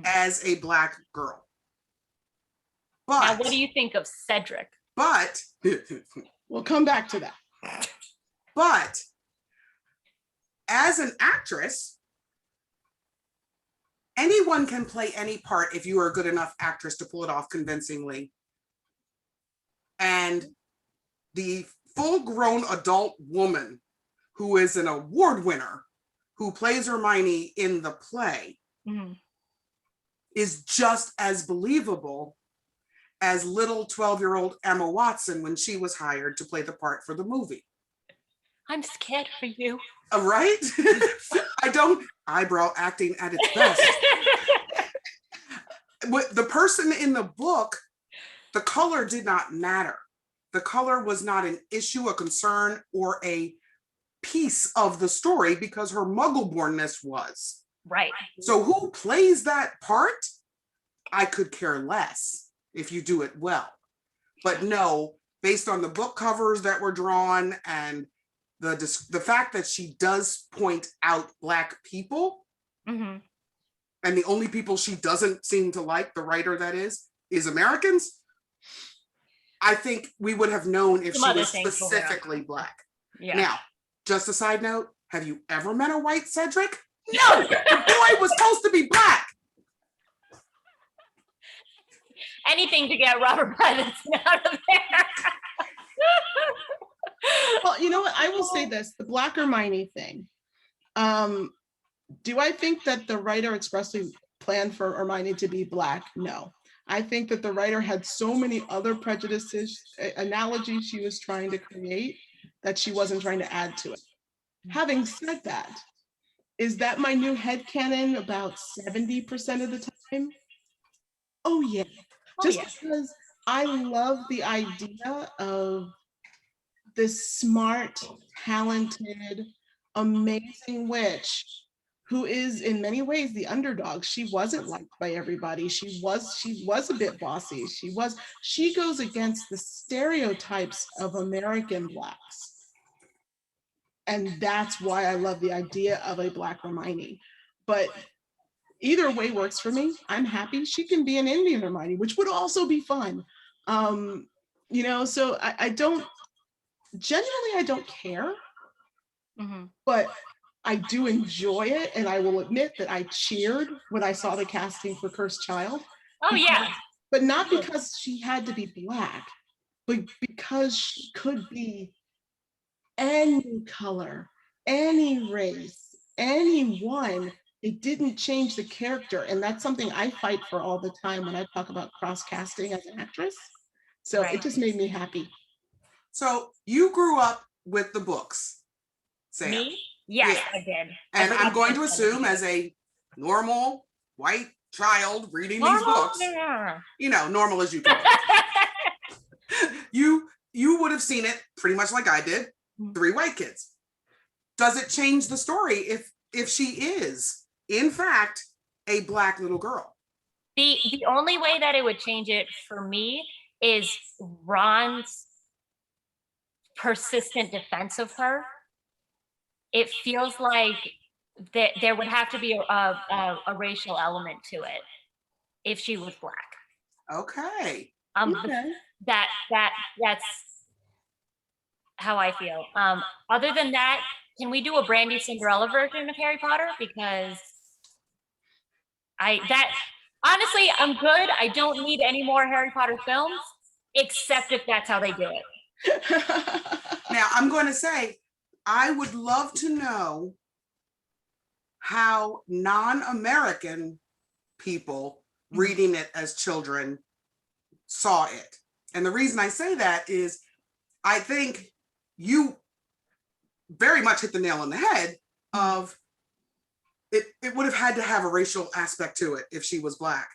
as a Black girl. But now, what do you think of Cedric? But we'll come back to that. But as an actress, anyone can play any part if you are a good enough actress to pull it off convincingly. And the full-grown adult woman who is an award winner, who plays Hermione in the play, is just as believable as little 12-year-old Emma Watson when she was hired to play the part for the movie. I'm scared for you. Right? I don't, eyebrow acting at its best. With the person in the book, the color did not matter. The color was not an issue, a concern, or a piece of the story because her muggle-bornness was. Right. So who plays that part? I could care less if you do it well. But no, based on the book covers that were drawn and the fact that she does point out Black people, Mm-hmm. and the only people she doesn't seem to like, the writer that is Americans, I think we would have known if Some she was other things will specifically Black. Yeah. Now, just a side note, have you ever met a white Cedric? No, the boy was supposed to be Black. Anything to get Robert Pattinson out of there. Well, you know what? I will say this, the Black Hermione thing. Do I think that the writer expressly planned for Hermione to be Black? No. I think that the writer had so many other prejudices, analogies she was trying to create that she wasn't trying to add to it. Having said that, is that my new headcanon about 70% of the time? Oh yeah. Just because I love the idea of this smart, talented, amazing witch who is in many ways the underdog. She wasn't liked by everybody. She was a bit bossy. She goes against the stereotypes of American Blacks. And that's why I love the idea of a Black Hermione. But either way works for me. I'm happy. She can be an Indian Hermione, which would also be fun. So I don't, genuinely, I don't care. Mm-hmm. But I do enjoy it, and I will admit that I cheered when I saw the casting for Cursed Child. Oh yeah. But not because she had to be Black, but because she could be any color, any race, anyone. It didn't change the character, and that's something I fight for all the time when I talk about cross-casting as an actress. So Right. It just made me happy. So you grew up with the books, Sam. Me? Yes, Yeah. I did. And I I'm going to forgot assume as a normal white child reading these books, normal as you can be. You would have seen it pretty much like I did, 3 white kids. Does it change the story if she is, in fact, a Black little girl? The only way that it would change it for me is Ron's persistent defense of her. It feels like that there would have to be a racial element to it if she was Black. Okay. Okay. That's how I feel. Other than that, can we do a Brandy Cinderella version of Harry Potter? Because honestly, I'm good. I don't need any more Harry Potter films, except if that's how they do it. Now, I'm going to say, I would love to know how non-American people reading it as children saw it. And the reason I say that is I think you very much hit the nail on the head of it would have had to have a racial aspect to it if she was Black.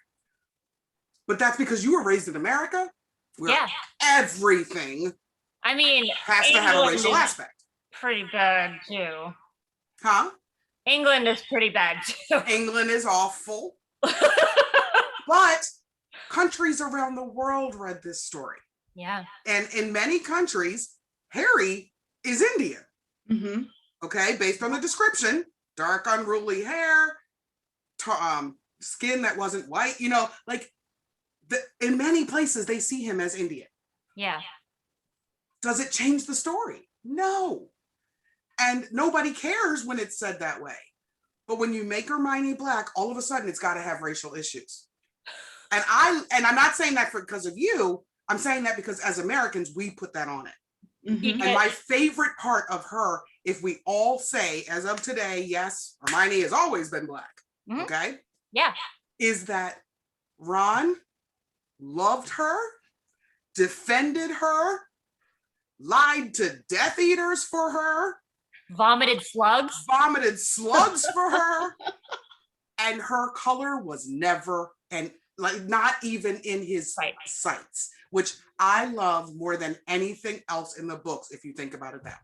But that's because you were raised in America, where everything has to have a racial aspect. Pretty bad too. Huh? England is pretty bad too. England is awful. But countries around the world read this story. Yeah. And in many countries, Harry is Indian. Mm-hmm. Okay, based on the description, dark, unruly hair, skin that wasn't white, in many places they see him as Indian. Yeah. Does it change the story? No. And nobody cares when it's said that way. But when you make Hermione Black, all of a sudden it's got to have racial issues. And I'm not saying that because of you. I'm saying that because as Americans, we put that on it. Mm-hmm. And my favorite part of her, if we all say, as of today, yes, Hermione has always been Black, okay? Yeah. Is that Ron loved her, defended her, lied to Death Eaters for her, Vomited slugs. For her, and her color was never, and like not even in his sights, which I love more than anything else in the books, if you think about it that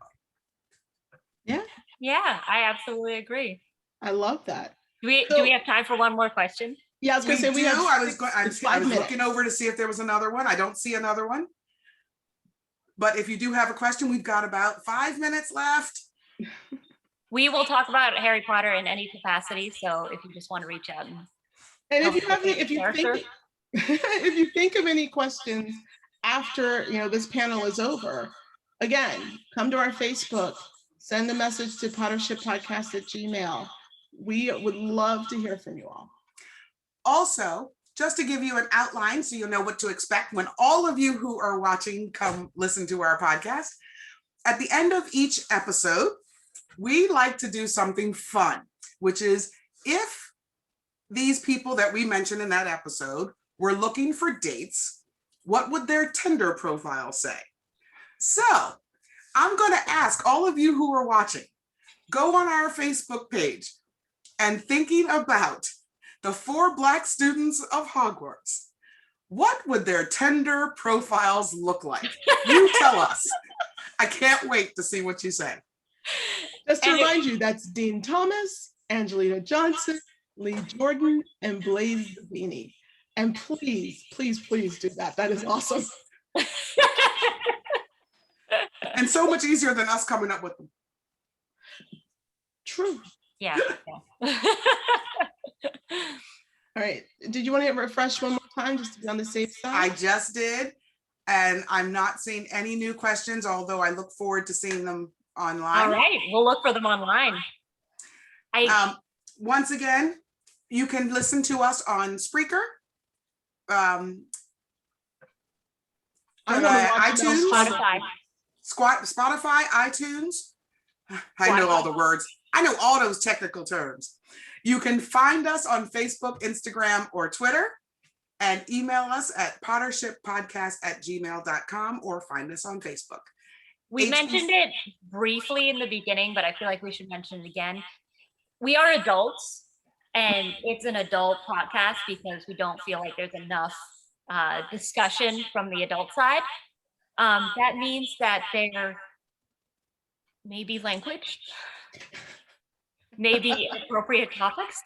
way. Yeah, I absolutely agree. I love that. Do we have time for one more question? Yeah, I was gonna say we have. I was looking over to see if there was another one. I don't see another one. But if you do have a question, we've got about 5 minutes left. We will talk about Harry Potter in any capacity. So if you just want to reach out and if you have any, if you think of any questions after this panel is over, again, come to our Facebook, send a message to pottershippodcast@gmail.com. We would love to hear from you all. Also, just to give you an outline so you'll know what to expect when all of you who are watching come listen to our podcast, at the end of each episode, we like to do something fun, which is if these people that we mentioned in that episode were looking for dates, what would their Tinder profile say? So I'm going to ask all of you who are watching, go on our Facebook page and thinking about the 4 Black students of Hogwarts. What would their Tinder profiles look like? You tell us. I can't wait to see what you say. Just to remind you, that's Dean Thomas, Angelina Johnson, Lee Jordan, and Blaze Zabini. And please, please, please do that. That is awesome. And so much easier than us coming up with them. True. Yeah. All right. Did you want to refresh one more time just to be on the safe side? I just did. And I'm not seeing any new questions, although I look forward to seeing them online. All right. We'll look for them online. Once again, you can listen to us on Spreaker, iTunes, Spotify, iTunes. I know all the words. I know all those technical terms. You can find us on Facebook, Instagram, or Twitter, and email us at pottershippodcast@gmail.com or find us on Facebook. We mentioned it briefly in the beginning, but I feel like we should mention it again. We are adults, and it's an adult podcast because we don't feel like there's enough discussion from the adult side. That means that there may be language, maybe appropriate topics,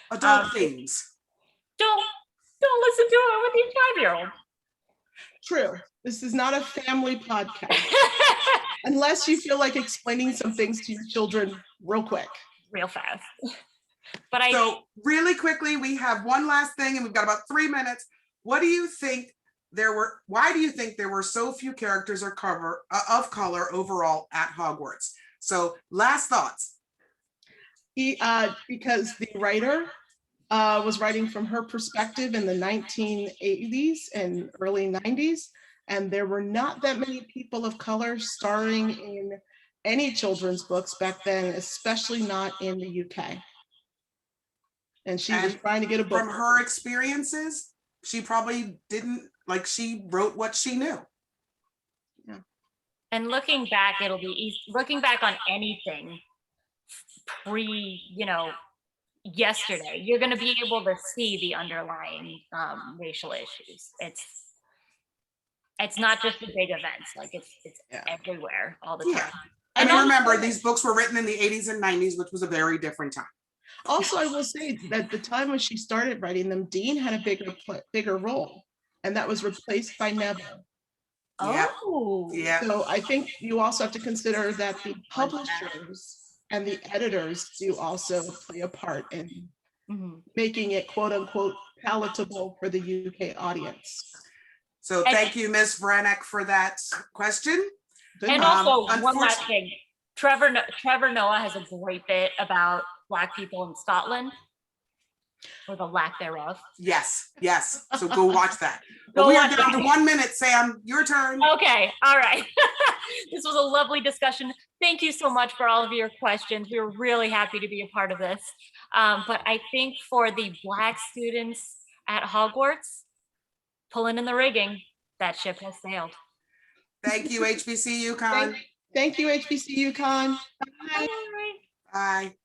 adult themes. Don't listen to it with your 5-year-old. True. This is not a family podcast. Unless you feel like explaining some things to your children real quick. Real fast. So really quickly, we have one last thing and we've got about 3 minutes. Why do you think there were so few characters of color overall at Hogwarts? So last thoughts. Because the writer was writing from her perspective in the 1980s and early 90s, and there were not that many people of color starring in any children's books back then, especially not in the UK. And she was trying to get a book. From her experiences, she probably didn't, she wrote what she knew. Yeah. And looking back, it'll be easy. Looking back on anything yesterday, you're going to be able to see the underlying racial issues. It's not just the big events, it's everywhere all the time. And remember, these books were written in the 80s and 90s, which was a very different time. Also, I will say that the time when she started writing them, Dean had a bigger role, and that was replaced by Neville. Oh, yeah. So I think you also have to consider that the publishers and the editors do also play a part in making it "quote unquote" palatable for the UK audience. So thank you, Ms. Brannock, for that question. And also, one last thing, Trevor Noah has a great bit about Black people in Scotland, or the lack thereof. Yes. So go watch that. But we are down to 1 minute, Sam. Your turn. Okay. All right. This was a lovely discussion. Thank you so much for all of your questions. We were really happy to be a part of this. But I think for the Black students at Hogwarts, pulling in the rigging. That ship has sailed. Thank you, HBC UConn. Thank you, HBC UConn. Bye. Bye. Bye.